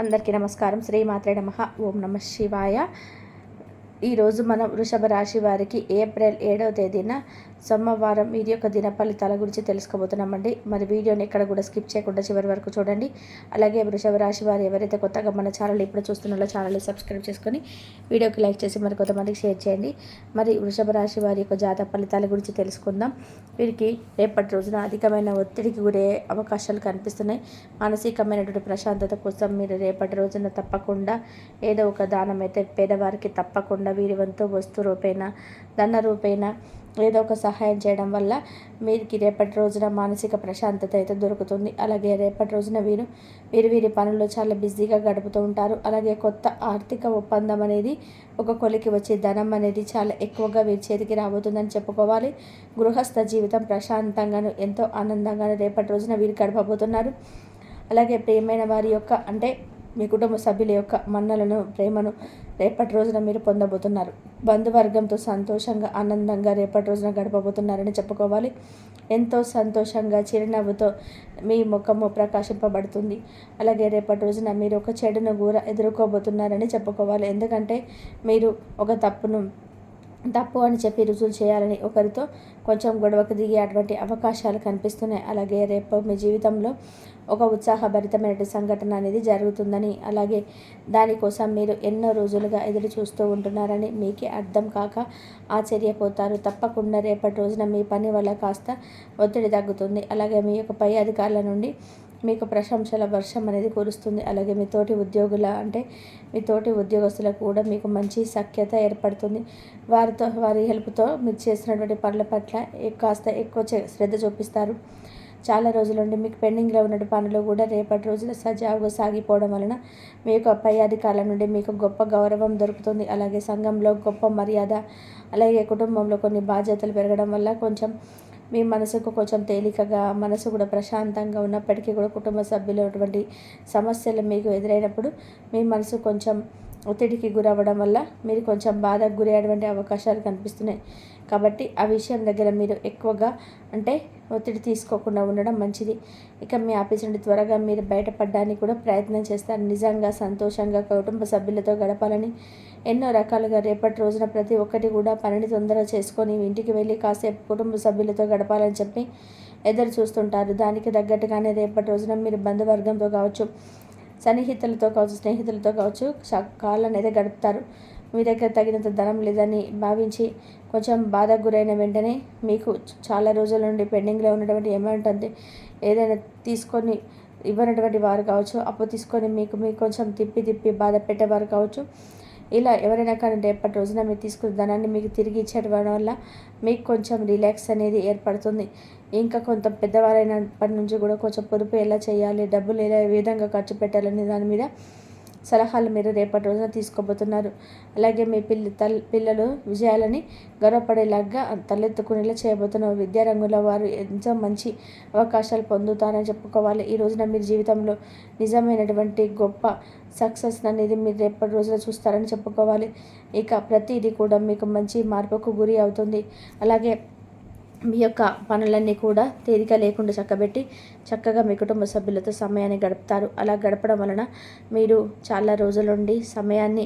అందరికీ నమస్కారం. శ్రీమాత్రే నమః. ఓం నమః శివాయ. ఈరోజు మనం వృషభ రాశి వారికి ఏప్రిల్ 7వ తేదీన సోమవారం వీరి యొక్క దిన ఫలితాల గురించి తెలుసుకోబోతున్నామండి. మరి వీడియోని ఎక్కడ కూడా స్కిప్ చేయకుండా చివరి వరకు చూడండి. అలాగే వృషభ రాశి వారు ఎవరైతే కొత్తగా మన ఛానల్ ఇప్పుడు చూస్తున్నారో ఛానల్ని సబ్స్క్రైబ్ చేసుకొని వీడియోకి లైక్ చేసి మరి కొంతమందికి షేర్ చేయండి. మరి వృషభ రాశి వారి యొక్క జాతక ఫలితాల గురించి తెలుసుకుందాం. వీరికి రేపటి రోజున అధికమైన ఒత్తిడికి గురయ్యే అవకాశాలు కనిపిస్తున్నాయి. మానసికమైనటువంటి ప్రశాంతత కోసం మీరు రేపటి రోజున తప్పకుండా ఏదో ఒక దానం అయితే పేదవారికి తప్పకుండా వీరి వంతు వస్తు రూపేణ ధన రూపేణ ఏదో ఒక సహాయం చేయడం వల్ల వీరికి రేపటి రోజున మానసిక ప్రశాంతత అయితే దొరుకుతుంది. అలాగే రేపటి రోజున వీరి పనుల్లో చాలా బిజీగా గడుపుతూ ఉంటారు. అలాగే కొత్త ఆర్థిక ఒప్పందం అనేది ఒక కొలికి వచ్చి ధనం అనేది చాలా ఎక్కువగా వీరి చేతికి రాబోతుందని చెప్పుకోవాలి. గృహస్థ జీవితం ప్రశాంతంగాను ఎంతో ఆనందంగాను రేపటి రోజున వీరు గడపబోతున్నారు. అలాగే ప్రియమైన వారి యొక్క అంటే మీ కుటుంబ సభ్యుల యొక్క మన్నలను ప్రేమను రేపటి రోజున మీరు పొందబోతున్నారు. బంధువర్గంతో సంతోషంగా ఆనందంగా రేపటి రోజున గడపబోతున్నారని చెప్పుకోవాలి. ఎంతో సంతోషంగా చిరునవ్వుతో మీ ముఖము ప్రకాశింపబడుతుంది. అలాగే రేపటి రోజున మీరు ఒక చెడును కూడా ఎదుర్కోబోతున్నారని చెప్పుకోవాలి. ఎందుకంటే మీరు ఒక తప్పు అని చెప్పి రుజువు చేయాలని ఒకరితో కొంచెం గొడవకు దిగే అటువంటి అవకాశాలు కనిపిస్తున్నాయి. అలాగే రేపు మీ జీవితంలో ఒక ఉత్సాహభరితమైన సంఘటన అనేది జరుగుతుందని, అలాగే దానికోసం మీరు ఎన్నో రోజులుగా ఎదురు చూస్తూ ఉంటున్నారని మీకే అర్థం కాక ఆశ్చర్యపోతారు. తప్పకుండా రేపటి రోజున మీ పని వల్ల కాస్త ఒత్తిడి తగ్గుతుంది. అలాగే మీ యొక్క పై అధికారుల నుండి మీకు ప్రశంసల వర్షం అనేది కురుస్తుంది. అలాగే మీ తోటి ఉద్యోగస్తులకు కూడా మీకు మంచి సఖ్యత ఏర్పడుతుంది. వారి హెల్ప్తో మీరు చేసినటువంటి పనుల పట్ల కాస్త ఎక్కువ శ్రద్ధ చూపిస్తారు. చాలా రోజుల నుండి మీకు పెండింగ్లో ఉన్న పనులు కూడా రేపటి రోజున సజావుగా సాగిపోవడం వలన మీ యొక్క పై అధికారుల నుండి మీకు గొప్ప గౌరవం దొరుకుతుంది. అలాగే సంఘంలో గొప్ప మర్యాద, అలాగే కుటుంబంలో కొన్ని బాధ్యతలు పెరగడం వల్ల కొంచెం మీ మనసుకు కొంచెం తేలికగా, మనసు కూడా ప్రశాంతంగా ఉన్నప్పటికీ కూడా కుటుంబ సభ్యులు అటువంటి సమస్యలు మీకు ఎదురైనప్పుడు మీ మనసు కొంచెం ఒత్తిడికి గురవ్వడం వల్ల మీరు కొంచెం బాధకు గురయ్యేటువంటి అవకాశాలు కనిపిస్తున్నాయి. కాబట్టి ఆ విషయం దగ్గర మీరు ఎక్కువగా ఒత్తిడి తీసుకోకుండా ఉండడం మంచిది. ఇక మీ ఆఫీస్ నుండి త్వరగా మీరు బయటపడడానికి కూడా ప్రయత్నం చేస్తారు. నిజంగా సంతోషంగా కుటుంబ సభ్యులతో గడపాలని ఎన్నో రకాలుగా రేపటి రోజున ప్రతి ఒక్కటి కూడా పనిని తొందరగా చేసుకొని ఇంటికి వెళ్ళి కాసేపు కుటుంబ సభ్యులతో గడపాలని చెప్పి ఎదురు చూస్తుంటారు. దానికి తగ్గట్టుగానే రేపటి రోజున మీరు బంధువర్గంతో కావచ్చు, సన్నిహితులతో కావచ్చు, స్నేహితులతో కావచ్చు కాళ్ళని అయితే గడుపుతారు. మీ దగ్గర తగినంత ధనం లేదని భావించి కొంచెం బాధకు గురైన వెంటనే మీకు చాలా రోజుల నుండి పెండింగ్లో ఉన్నటువంటి అమౌంట్ ఏదైనా తీసుకొని ఇవ్వనటువంటి వారు కావచ్చు, అప్పు తీసుకొని మీకు కొంచెం తిప్పి బాధ పెట్టేవారు కావచ్చు. ఇలా ఎవరైనా కానీ రేపటి రోజున మీరు తీసుకున్న ధనాన్ని మీకు తిరిగి ఇచ్చేయడం వల్ల మీకు కొంచెం రిలాక్స్ అనేది ఏర్పడుతుంది. ఇంకా కొంత పెద్దవారైనప్పటి నుంచి కూడా కొంచెం పొదుపు ఎలా చేయాలి, డబ్బులు ఎలా ఏ విధంగా ఖర్చు పెట్టాలనే దాని మీద సలహాలు మీరు రేపటి రోజున తీసుకోబోతున్నారు. అలాగే మీ పిల్లలు విజయాలని గర్వపడేలాగా తలెత్తుకునేలా చేయబోతున్నారు. విద్యారంగంలో వారు ఎంతో మంచి అవకాశాలు పొందుతారని చెప్పుకోవాలి. ఈ రోజున మీరు జీవితంలో నిజమైనటువంటి గొప్ప సక్సెస్ అనేది మీరు రేపటి రోజున చూస్తారని చెప్పుకోవాలి. ఇక ప్రతిదీ కూడా మీకు మంచి మార్పుకు గురి అవుతుంది. అలాగే మీ యొక్క పనులన్నీ కూడా తేలిక లేకుండా చక్కగా మీ కుటుంబ సభ్యులతో సమయాన్ని గడుపుతారు. అలా గడపడం వలన మీరు చాలా రోజుల నుండి సమయాన్ని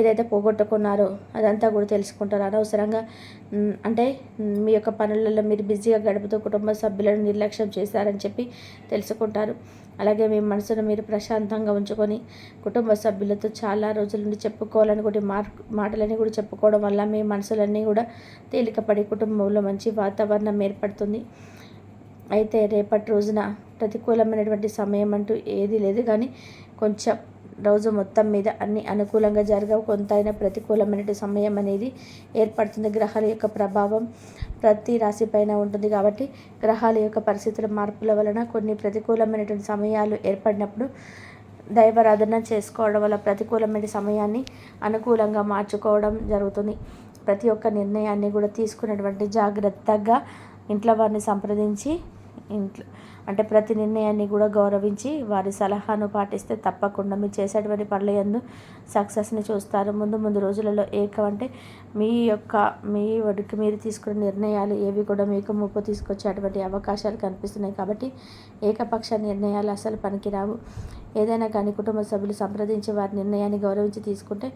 ఏదైతే పోగొట్టుకున్నారో అదంతా కూడా తెలుసుకుంటారు. అనవసరంగా మీ యొక్క పనులలో మీరు బిజీగా గడుపుతూ కుటుంబ సభ్యులను నిర్లక్ష్యం చేశారని చెప్పి తెలుసుకుంటారు. అలాగే మీ మనసును మీరు ప్రశాంతంగా ఉంచుకొని కుటుంబ సభ్యులతో చాలా రోజుల నుండి చెప్పుకోవాలనుకుంటే మాటలన్నీ కూడా చెప్పుకోవడం వల్ల మీ మనసులన్నీ కూడా తేలికపడి కుటుంబంలో మంచి వాతావరణం ఏర్పడుతుంది. అయితే రేపటి రోజున ప్రతికూలమైనటువంటి సమయం అంటూ ఏది లేదు, కానీ కొంచెం రోజు మొత్తం మీద అన్ని అనుకూలంగా జరగవు, కొంత అయినా ప్రతికూలమైన సమయం అనేది ఏర్పడుతుంది. గ్రహాల యొక్క ప్రభావం ప్రతి రాశి పైన ఉంటుంది కాబట్టి గ్రహాల యొక్క పరిస్థితుల మార్పుల వలన కొన్ని ప్రతికూలమైనటువంటి సమయాలు ఏర్పడినప్పుడు దైవారాధన చేసుకోవడం వల్ల ప్రతికూలమైన సమయాన్ని అనుకూలంగా మార్చుకోవడం జరుగుతుంది. ప్రతి ఒక్క నిర్ణయాన్ని కూడా తీసుకున్నటువంటి జాగ్రత్తగా ఇంట్లో వారిని సంప్రదించి ఇంట్లో అంటే ప్రతి నిర్ణయాన్ని కూడా గౌరవించి వారి సలహాను పాటిస్తే తప్పకుండా మీరు చేసేటువంటి పనుల యందు సక్సెస్ని చూస్తారు. ముందు రోజులలో అంటే మీ వరకు మీరు తీసుకున్న నిర్ణయాలు ఏవి కూడా మీకు ముప్పు తీసుకొచ్చేటువంటి అవకాశాలు కనిపిస్తున్నాయి. కాబట్టి ఏకపక్ష నిర్ణయాలు అసలు పనికిరావు. ఏదైనా కానీ కుటుంబ సభ్యులు సంప్రదించి వారి నిర్ణయాన్ని గౌరవించి తీసుకుంటే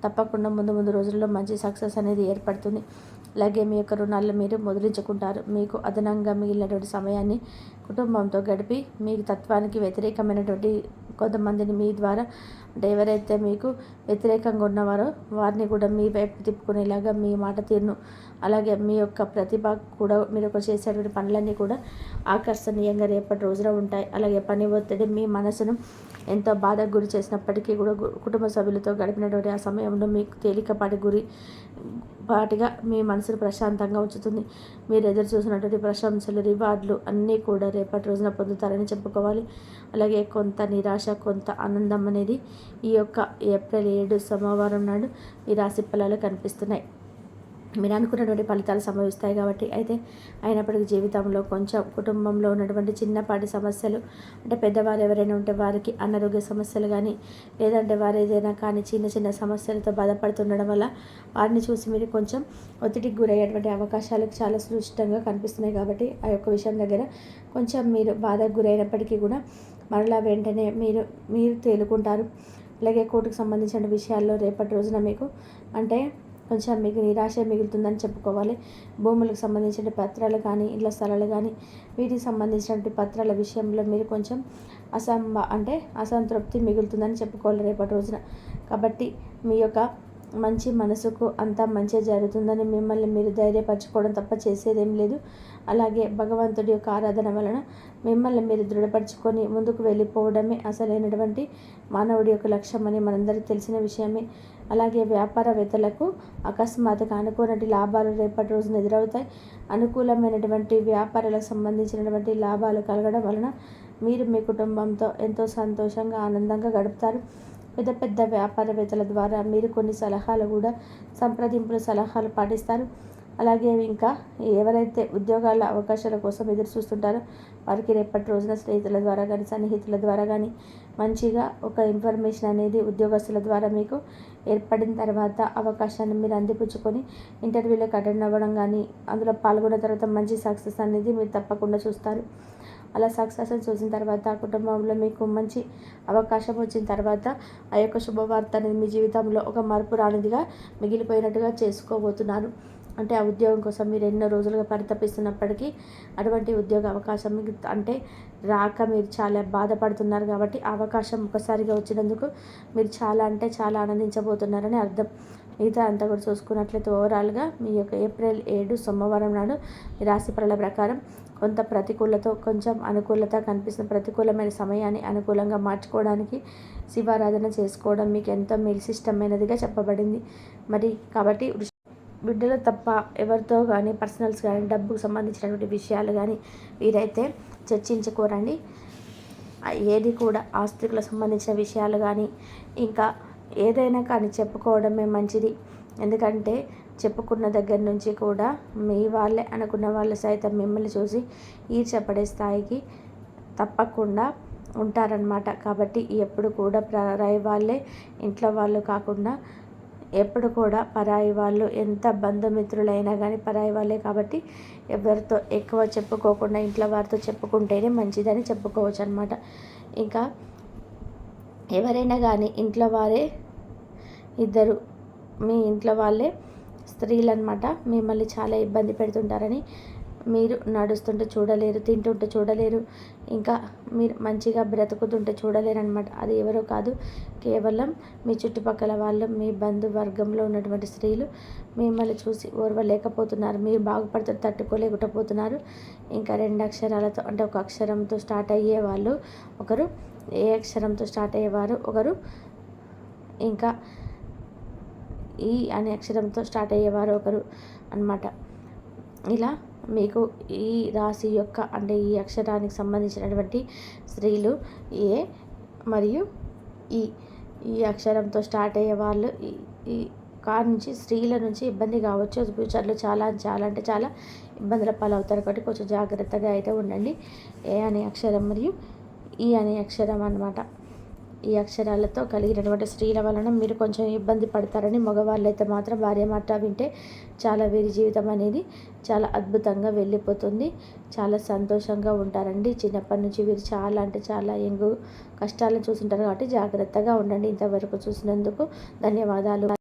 తప్పకుండా ముందు రోజుల్లో మంచి సక్సెస్ అనేది ఏర్పడుతుంది. అలాగే మీ యొక్క రుణాలను మీరు ముద్రించుకుంటారు. మీకు అదనంగా మిగిలినటువంటి సమయాన్ని కుటుంబంతో గడిపి మీకు తత్వానికి వ్యతిరేకమైనటువంటి కొంతమందిని మీ ద్వారా అంటే ఎవరైతే మీకు వ్యతిరేకంగా ఉన్నవారో వారిని కూడా మీ వైపు తిప్పుకునేలాగా మీ మాట తీరును అలాగే మీ యొక్క ప్రతిభ కూడా మీరు ఒక చేసేటువంటి పనులన్నీ కూడా ఆకర్షణీయంగా రేపటి రోజున ఉంటాయి. అలాగే పని ఒత్తిడి మీ మనసును ఎంతో బాధకు గురి చేసినప్పటికీ కూడా కుటుంబ సభ్యులతో గడిపినటువంటి ఆ సమయంలో మీకు పాటిగా మీ మనసును ప్రశాంతంగా ఉంచుతుంది. మీరు ఎదురు చూసినటువంటి ప్రశంసలు రివార్డులు అన్నీ కూడా రేపటి రోజున పొందుతారని చెప్పుకోవాలి. అలాగే కొంత నిరాశ కొంత ఆనందం అనేది ఈ యొక్క ఏప్రిల్ 7 సోమవారం నాడు ఈ రాశి ఫలాలు కనిపిస్తున్నాయి. మీరు అనుకున్నటువంటి ఫలితాలు సంభవిస్తాయి కాబట్టి అయినప్పటికీ జీవితంలో కొంచెం కుటుంబంలో ఉన్నటువంటి చిన్నపాటి సమస్యలు అంటే పెద్దవారు ఎవరైనా ఉంటే వారికి అనారోగ్య సమస్యలు కానీ లేదంటే వారు ఏదైనా కానీ చిన్న సమస్యలతో బాధపడుతుండడం వల్ల వారిని చూసి మీరు కొంచెం ఒత్తిడికి గురయ్యేటువంటి అవకాశాలు చాలా స్పష్టంగా కనిపిస్తున్నాయి. కాబట్టి ఆ యొక్క విషయం దగ్గర కొంచెం మీరు బాధకు గురైనప్పటికీ కూడా మరలా వెంటనే మీరు తేలుకుంటారు. అలాగే కోర్టుకు సంబంధించిన విషయాల్లో రేపటి రోజున మీకు కొంచెం మీకు నిరాశ మిగులుతుందని చెప్పుకోవాలి. భూములకు సంబంధించిన పత్రాలు కానీ ఇళ్ల స్థలాలు కానీ వీటికి సంబంధించినటువంటి పత్రాల విషయంలో మీరు కొంచెం అసంతృప్తి మిగులుతుందని చెప్పుకోవాలి రేపటి రోజున. కాబట్టి మీ యొక్క మంచి మనసుకు అంతా మంచి జరుగుతుందని మిమ్మల్ని మీరు ధైర్యపరచుకోవడం తప్ప చేసేదేం లేదు. అలాగే భగవంతుడి యొక్క ఆరాధన వలన మిమ్మల్ని మీరు దృఢపరచుకొని ముందుకు వెళ్ళిపోవడమే అసలైనటువంటి మానవుడి యొక్క లక్ష్యం అని మనందరికీ తెలిసిన విషయమే. అలాగే వ్యాపారవేత్తలకు అకస్మాత్తుగా అనుకోనటి లాభాలు రేపటి రోజున ఎదురవుతాయి. అనుకూలమైనటువంటి వ్యాపారాలకు సంబంధించినటువంటి లాభాలు కలగడం వలన మీరు మీ కుటుంబంతో ఎంతో సంతోషంగా ఆనందంగా గడుపుతారు. పెద్ద వ్యాపారవేత్తల ద్వారా మీరు కొన్ని సలహాలు పాటిస్తారు. అలాగే ఇంకా ఎవరైతే ఉద్యోగాల అవకాశాల కోసం ఎదురు చూస్తుంటారో వారికి రేపటి రోజున స్నేహితుల ద్వారా కానీ సన్నిహితుల ద్వారా కానీ మంచిగా ఒక ఇన్ఫర్మేషన్ అనేది ఉద్యోగస్తుల ద్వారా మీకు ఏర్పడిన తర్వాత అవకాశాన్ని మీరు అందిపుచ్చుకొని ఇంటర్వ్యూలకు అటెండ్ అవ్వడం కానీ అందులో పాల్గొన్న తర్వాత మంచి సక్సెస్ అనేది మీరు తప్పకుండా చూస్తారు. అలా సక్సెస్ చూసిన తర్వాత కుటుంబంలో మీకు మంచి అవకాశం వచ్చిన తర్వాత ఆ యొక్క శుభవార్త అనేది మీ జీవితంలో ఒక మార్పు రానిదిగా మిగిలిపోయినట్టుగా చేసుకోబోతున్నారు. అంటే ఆ ఉద్యోగం కోసం మీరు ఎన్నో రోజులుగా పరితపిస్తున్నప్పటికీ అటువంటి ఉద్యోగ అవకాశం మీకు రాక మీరు చాలా బాధపడుతున్నారు. కాబట్టి ఆ అవకాశం ఒకసారిగా వచ్చినందుకు మీరు చాలా ఆనందించబోతున్నారని అర్థం. మిగతా అంతా కూడా చూసుకున్నట్లయితే ఓవరాల్గా మీ యొక్క ఏప్రిల్ 7 సోమవారం నాడు మీ రాశి ఫలాల ప్రకారం కొంత ప్రతికూలతో కొంచెం అనుకూలత కనిపిస్తున్న ప్రతికూలమైన సమయాన్ని అనుకూలంగా మార్చుకోవడానికి శివారాధన చేసుకోవడం మీకు ఎంతో విశిష్టమైనదిగా చెప్పబడింది. కాబట్టి బిడ్డలు తప్ప ఎవరితో కానీ పర్సనల్స్ కానీ డబ్బుకు సంబంధించినటువంటి విషయాలు కానీ వీరైతే చర్చించుకోరండి. ఏది కూడా ఆస్తులకు సంబంధించిన విషయాలు కానీ ఇంకా ఏదైనా కానీ చెప్పుకోవడమే మంచిది. ఎందుకంటే చెప్పుకున్న దగ్గర నుంచి కూడా మీ వాళ్ళే అనుకున్న వాళ్ళు సైతం మిమ్మల్ని చూసి ఈర్ష్యపడే స్థాయికి తప్పకుండా ఉంటారనమాట. కాబట్టి ఎప్పుడు కూడా పరాయి వాళ్ళే ఇంట్లో వాళ్ళు కాకుండా ఎప్పుడు కూడా పరాయి వాళ్ళు ఎంత బంధుమిత్రులైనా కానీ పరాయి వాళ్ళే. కాబట్టి ఎవరితో ఎక్కువ చెప్పుకోకుండా ఇంట్లో వారితో చెప్పుకుంటేనే మంచిదని చెప్పుకోవచ్చు అనమాట. ఇంకా ఎవరైనా కానీ ఇంట్లో వారే ఇద్దరు మీ ఇంట్లో వాళ్ళే స్త్రీలు అనమాట మిమ్మల్ని చాలా ఇబ్బంది పెడుతుంటారని మీరు నడుస్తుంటే చూడలేరు, తింటుంటే చూడలేరు, ఇంకా మీరు మంచిగా బ్రతుకుతుంటే చూడలేరు అనమాట. అది ఎవరో కాదు, కేవలం మీ చుట్టుపక్కల వాళ్ళు, మీ బంధువర్గంలో ఉన్నటువంటి స్త్రీలు మిమ్మల్ని చూసి ఓర్వలేకపోతున్నారు. మీరు బాగుపడితే తట్టుకోలేకపోతున్నారు. ఇంకా 2 అక్షరాలతో అంటే ఒక అక్షరంతో స్టార్ట్ అయ్యే వాళ్ళు ఒకరు, ఏ అక్షరంతో స్టార్ట్ అయ్యేవారు ఒకరు, ఇంకా ఈ అనే అక్షరంతో స్టార్ట్ అయ్యేవారు ఒకరు అన్నమాట. ఇలా మీకు ఈ రాశి యొక్క అంటే ఈ అక్షరానికి సంబంధించినటువంటి స్త్రీలు ఏ మరియు ఈ అక్షరంతో స్టార్ట్ అయ్యే వాళ్ళు నుంచి స్త్రీల నుంచి ఇబ్బంది కావచ్చు. ఫ్యూచర్లో చాలా చాలా అంటే చాలా ఇబ్బందుల పాలవుతారు కాబట్టి కొంచెం జాగ్రత్తగా అయితే ఉండండి. ఏ అనే అక్షరం మరియు ఈ అనే అక్షరం అన్నమాట. ఈ అక్షరాలతో కలిగినటువంటి స్త్రీల వలన మీరు కొంచెం ఇబ్బంది పడతారని, మగవాళ్ళైతే మాత్రం భార్య మాట వింటే చాలా వీరి జీవితం అనేది చాలా అద్భుతంగా వెళ్ళిపోతుంది. చాలా సంతోషంగా ఉంటారండి. చిన్నప్పటి నుంచి వీరు చాలా అంటే చాలా కష్టాలను చూసుంటారు కాబట్టి జాగ్రత్తగా ఉండండి. ఇంతవరకు చూసినందుకు ధన్యవాదాలు.